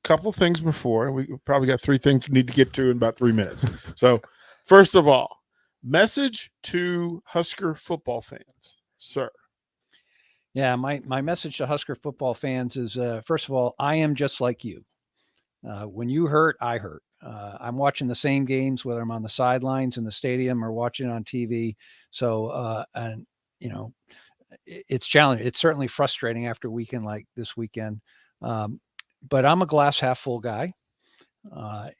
Couple of things before. We probably got three things we need to get to in about 3 minutes. So first of all, message to Husker football fans, sir. Yeah, my message to Husker football fans is, first of all, I am just like you. When you hurt, I hurt. I'm watching the same games, whether I'm on the sidelines in the stadium or watching on TV. So, and you know, it's challenging. It's certainly frustrating after a weekend like this weekend. But I'm a glass half full guy.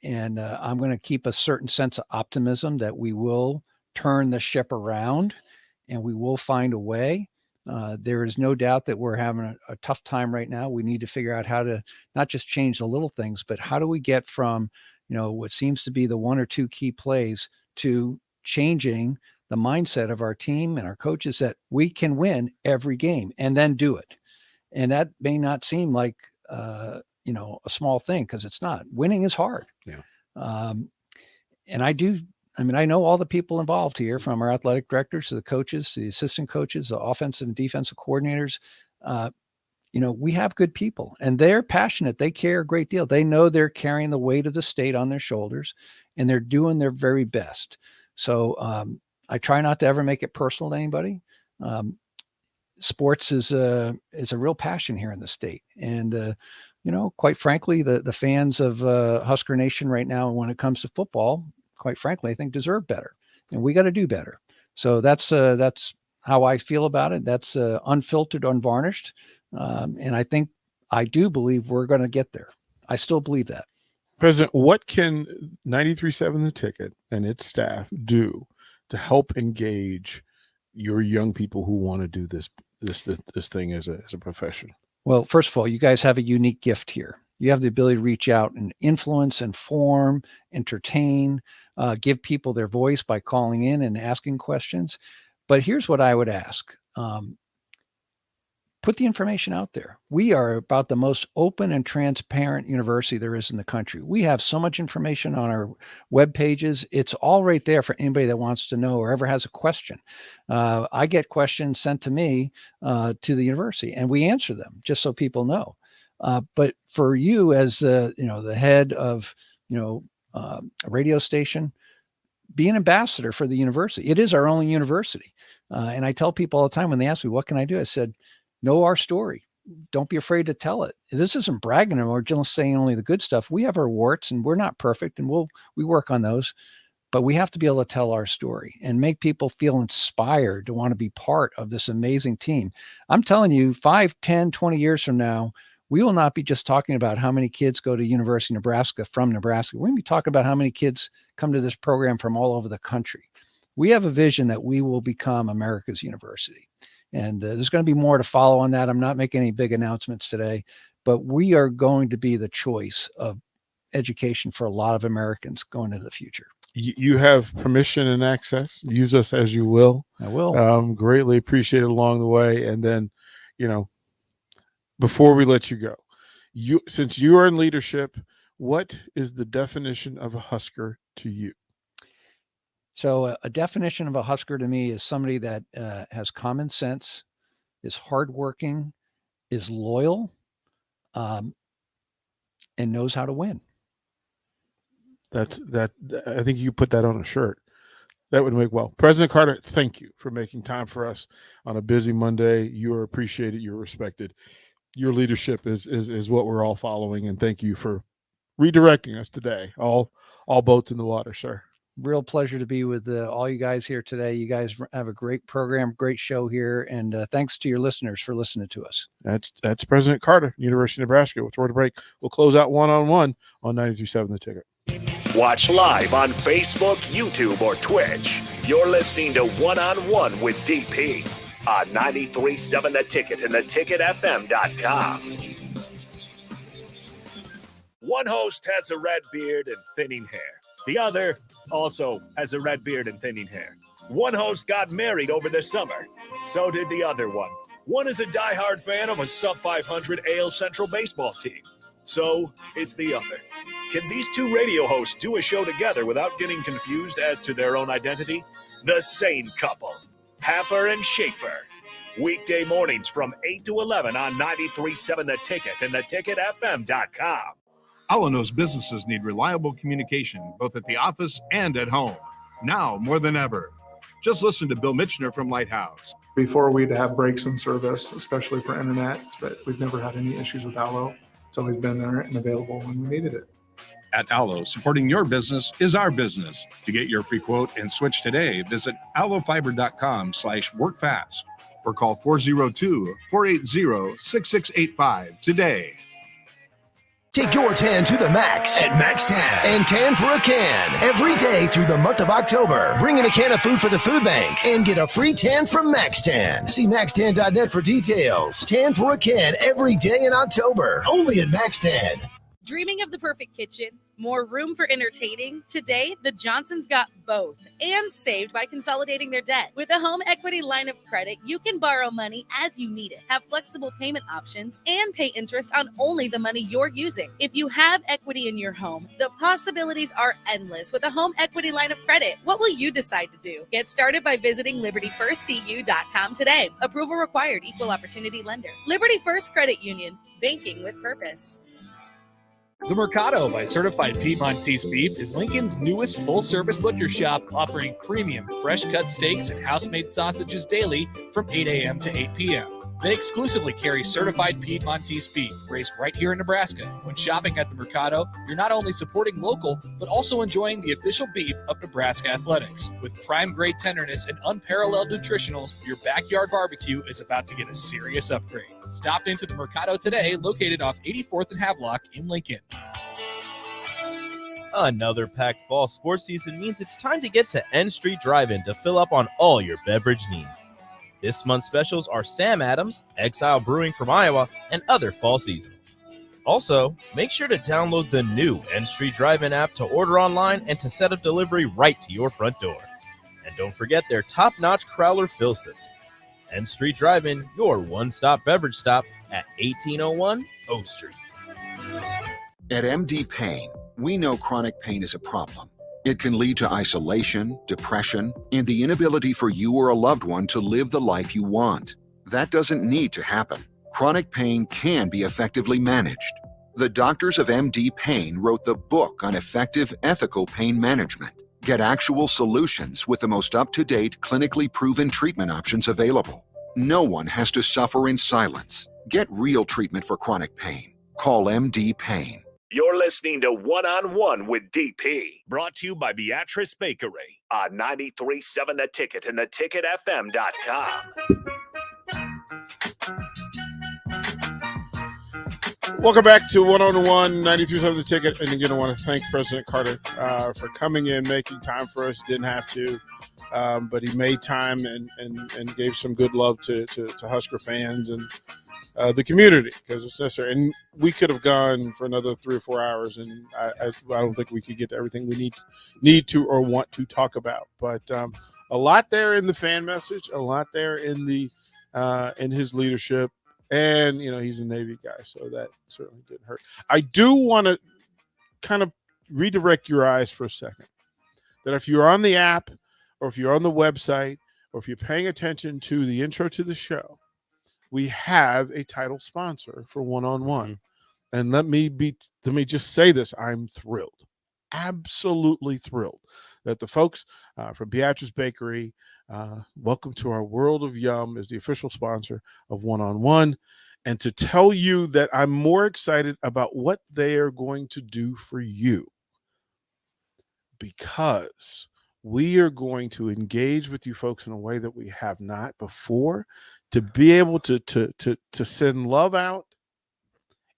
And I'm going to keep a certain sense of optimism that we will turn the ship around and we will find a way. There is no doubt that we're having a tough time right now. We need to figure out how to not just change the little things, but how do we get from, what seems to be the one or two key plays to changing the mindset of our team and our coaches that we can win every game and then do it. And that may not seem like, a small thing, because it's not. Winning is hard. Yeah. And I know all the people involved here, from our athletic directors to the coaches, to the assistant coaches, the offensive and defensive coordinators. We have good people and they're passionate. They care a great deal. They know they're carrying the weight of the state on their shoulders and they're doing their very best. So I try not to ever make it personal to anybody. Sports is a real passion here in the state. And, quite frankly, the fans of Husker Nation right now, when it comes to football, quite frankly, I think deserve better, and we got to do better. So that's how I feel about it. That's unfiltered, unvarnished. And I do believe we're going to get there. I still believe that. President, what can 93.7 The Ticket and its staff do to help engage your young people who want to do this thing as a profession? Well, first of all, you guys have a unique gift here. You have the ability to reach out and influence, inform, entertain, give people their voice by calling in and asking questions. But here's what I would ask. put the information out there. We are about the most open and transparent university there is in the country. We have so much information on our web pages. It's all right there for anybody that wants to know or ever has a question. I get questions sent to me to the university, and we answer them just so people know. But for you as the head of a radio station, be an ambassador for the university. It is our only university. And I tell people all the time when they ask me, what can I do? I said, know our story. Don't be afraid to tell it. This isn't bragging or just saying only the good stuff. We have our warts and we're not perfect, and we work on those, but we have to be able to tell our story and make people feel inspired to want to be part of this amazing team. I'm telling you, 5, 10, 20 years from now, we will not be just talking about how many kids go to University of Nebraska from Nebraska. We're going to be talking about how many kids come to this program from all over the country. We have a vision that we will become America's university. And there's going to be more to follow on that. I'm not making any big announcements today, but we are going to be the choice of education for a lot of Americans going into the future. You have permission and access. Use us as you will. I will. Greatly appreciate it along the way. And then, before we let you go, since you are in leadership, what is the definition of a Husker to you? So a definition of a Husker to me is somebody that has common sense, is hardworking, is loyal, and knows how to win. That's that. I think you put that on a shirt. That would make well. President Carter, thank you for making time for us on a busy Monday. You are appreciated. You're respected. Your leadership is what we're all following, and thank you for redirecting us today. All boats in the water, sir. Real pleasure to be with all you guys here today. You guys have a great program, great show here, and thanks to your listeners for listening to us. That's President Carter, University of Nebraska. With word to break, we'll close out one-on-one on 92.7 The Ticket. Watch live on Facebook, YouTube, or Twitch. You're listening to One-on-One with DP on 93.7 The Ticket and theticketfm.com. One host has a red beard and thinning hair. The other also has a red beard and thinning hair. One host got married over the summer. So did the other one. One is a diehard fan of a sub-500 AL Central baseball team. So is the other. Can these two radio hosts do a show together without getting confused as to their own identity? The same couple, Happer and Schaefer. Weekday mornings from 8 to 11 on 93.7 The Ticket and theticketfm.com. Alla knows businesses need reliable communication, both at the office and at home. Now more than ever. Just listen to Bill Mitchner from Lighthouse. Before, we'd have breaks in service, especially for internet, but we've never had any issues with Allo. It's always been there and available when we needed it. At Allo, supporting your business is our business. To get your free quote and switch today, visit allofiber.com/workfast or call 402-480-6685 today. Take your tan to the max at Max Tan and tan for a can every day through the month of October. Bring in a can of food for the food bank and get a free tan from Max Tan. See maxtan.net for details. Tan for a can every day in October, only at Max Tan. Dreaming of the perfect kitchen? More room for entertaining? Today, the Johnsons got both and saved by consolidating their debt. With a home equity line of credit, you can borrow money as you need it, have flexible payment options, and pay interest on only the money you're using. If you have equity in your home, the possibilities are endless with a home equity line of credit. What will you decide to do? Get started by visiting libertyfirstcu.com today. Approval required. Equal opportunity lender. Liberty First Credit Union. Banking with purpose. The Mercado by Certified Piedmontese Beef is Lincoln's newest full-service butcher shop, offering premium fresh-cut steaks and house-made sausages daily from 8 a.m. to 8 p.m. They exclusively carry certified Piedmontese beef raised right here in Nebraska. When shopping at the Mercado, you're not only supporting local, but also enjoying the official beef of Nebraska athletics. With prime-grade tenderness and unparalleled nutritionals, your backyard barbecue is about to get a serious upgrade. Stop into the Mercado today, located off 84th and Havelock in Lincoln. Another packed fall sports season means it's time to get to N Street Drive-In to fill up on all your beverage needs. This month's specials are Sam Adams, Exile Brewing from Iowa, and other fall seasonals. Also, make sure to download the new N Street Drive-In app to order online and to set up delivery right to your front door. And don't forget their top-notch Crowler fill system. and Street Drive-In, your one-stop beverage stop at 1801 O Street. At MD Pain, we know chronic pain is a problem. It can lead to isolation, depression, and the inability for you or a loved one to live the life you want. That doesn't need to happen. Chronic pain can be effectively managed. The doctors of MD Pain wrote the book on effective, ethical pain management. Get actual solutions with the most up-to-date, clinically proven treatment options available. No one has to suffer in silence. Get real treatment for chronic pain. Call MD Pain. You're listening to One-on-One with DP, brought to you by Beatrice Bakery on 93.7 The Ticket and theticketfm.com. Welcome back to One-on-One, 93.7 The Ticket. And again, I want to thank President Carter for coming in, making time for us. Didn't have to, but he made time and gave some good love to Husker fans and the community, because it's necessary. And we could have gone for another 3 or 4 hours, and I don't think we could get to everything we need to or want to talk about. But a lot there in the fan message, a lot there in the in his leadership. And, he's a Navy guy, so that certainly didn't hurt. I do want to kind of redirect your eyes for a second. That if you're on the app or if you're on the website or if you're paying attention to the intro to the show, we have a title sponsor for One-on-One. And let me just say this. I'm thrilled, absolutely thrilled that the folks from Beatrice Bakery, welcome to our world of yum, is the official sponsor of One-on-One. And to tell you that I'm more excited about what they are going to do for you, because we are going to engage with you folks in a way that we have not before, to be able to send love out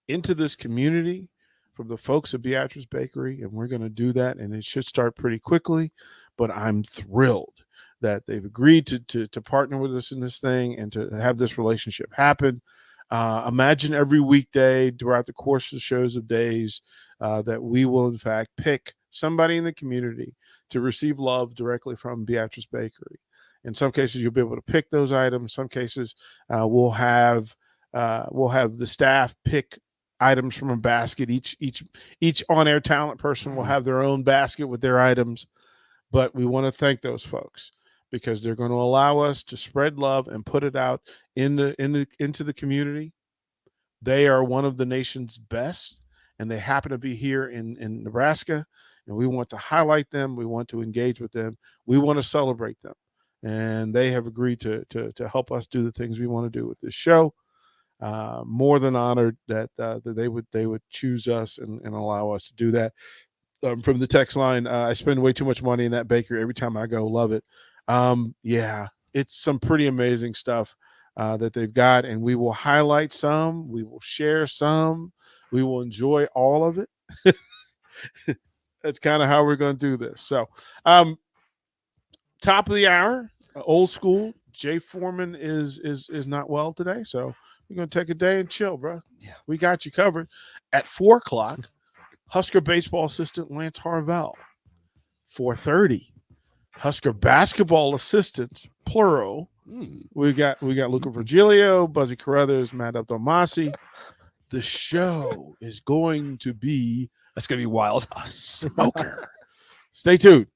into this community from the folks at Beatrice Bakery. And we're going to do that, and it should start pretty quickly. But I'm thrilled that they've agreed to partner with us in this thing and to have this relationship happen. Imagine every weekday throughout the course of the shows of days that we will, in fact, pick somebody in the community to receive love directly from Beatrice Bakery. In some cases, you'll be able to pick those items. Some cases, we'll have the staff pick items from a basket. Each on-air talent person will have their own basket with their items. But we want to thank those folks, because they're going to allow us to spread love and put it out into the community. They are one of the nation's best, and they happen to be here in Nebraska, and we want to highlight them. We want to engage with them. We want to celebrate them, and they have agreed to help us do the things we want to do with this show. More than honored that they would choose us and allow us to do that. From the text line, I spend way too much money in that bakery every time I go. Love it. Yeah, it's some pretty amazing stuff that they've got, and we will highlight some. We will share some. We will enjoy all of it. That's kind of how we're going to do this. So, top of the hour, old school. Jay Foreman is not well today, so we're going to take a day and chill, bro. Yeah, we got you covered. At 4:00. Husker baseball assistant Lance Harvell. 4:30. Husker basketball assistants, plural. We got Luca Virgilio, Buzzy Carruthers, Matt Abdelmasi. The show is going to be wild. A smoker. Stay tuned.